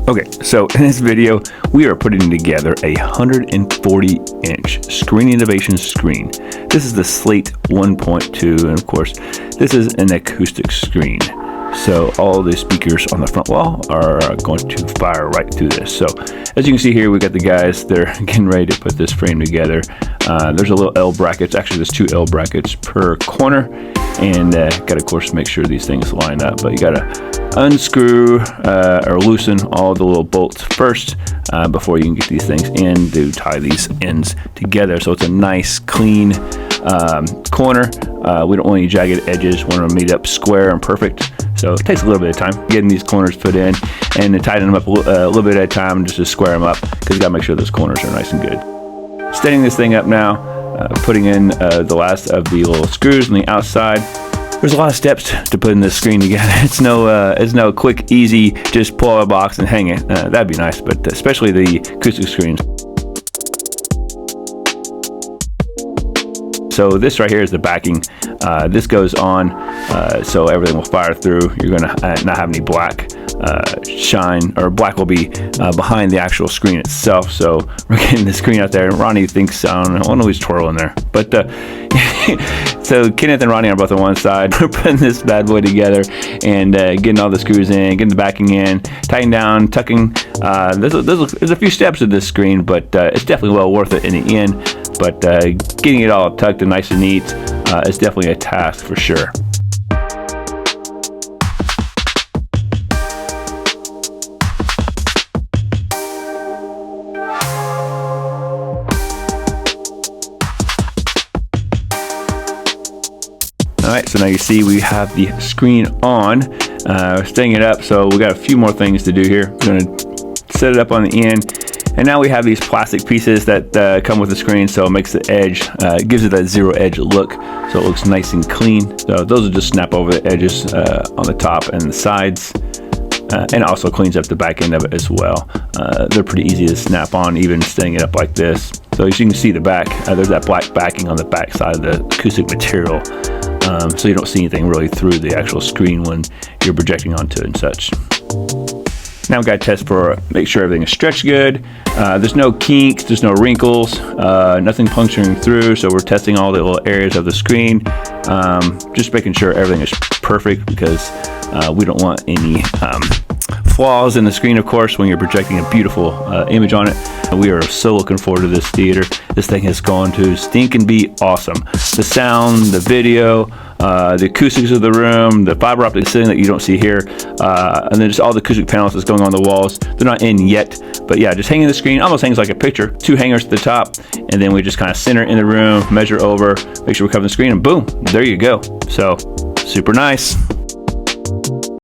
Okay, so in this video, we are putting together a 140-inch Screen Innovation screen. This is the Slate 1.2, and of course, this is an acoustic screen. So all the speakers on the front wall are going to fire right through this. So as you can see here, we got the guys, they're getting ready to put this frame together. There's a little L brackets, actually there's 2 L brackets per corner, and got to of course make sure these things line up, but you got to unscrew or loosen all the little bolts first before you can get these things in to tie these ends together. So it's a nice clean corner. We don't want any jagged edges, want to meet up square and perfect. So it takes a little bit of time getting these corners put in and then tightening them up a little bit at a time just to square them up, because you got to make sure those corners are nice and good. Setting this thing up now, putting in the last of the little screws on the outside. There's a lot of steps to putting this screen together. It's no quick, easy, just pull out a box and hang it. That'd be nice, but especially the acoustic screens. So this right here is the backing. This goes on so everything will fire through. You're going to not have any black shine, or black will be behind the actual screen itself. So we're getting the screen out there, and Ronnie thinks, I don't know, he's twirling there. But so Kenneth and Ronnie are both on one side. We're putting this bad boy together and getting all the screws in, getting the backing in, tightening down, tucking. There's a few steps to this screen, but it's definitely well worth it in the end. But getting it all tucked and nice and neat is definitely a task for sure. Alright, so now you see we have the screen on, staying it up, so we got a few more things to do here. We're going to set it up on the end, and now we have these plastic pieces that come with the screen, so it makes the edge, it gives it that zero edge look, so it looks nice and clean. So those will just snap over the edges on the top and the sides, and it also cleans up the back end of it as well. They're pretty easy to snap on, even staying it up like this. So as you can see the back, there's that black backing on the back side of the acoustic material. So you don't see anything really through the actual screen when you're projecting onto it and such. Now we've got to test for, make sure everything is stretched good. There's no kinks, there's no wrinkles, nothing puncturing through, so we're testing all the little areas of the screen. Just making sure everything is perfect, because we don't want any flaws in the screen, of course, when you're projecting a beautiful image on it. We are so looking forward to this theater. This thing has gone to stinking be awesome. The sound, the video, the acoustics of the room, the fiber optic ceiling that you don't see here, and then just all the acoustic panels that's going on the walls. They're not in yet, but yeah, just hanging the screen, almost hangs like a picture. 2 hangers at the top, and then we just kind of center it in the room, measure over, make sure we cover the screen, and boom, there you go. So super nice.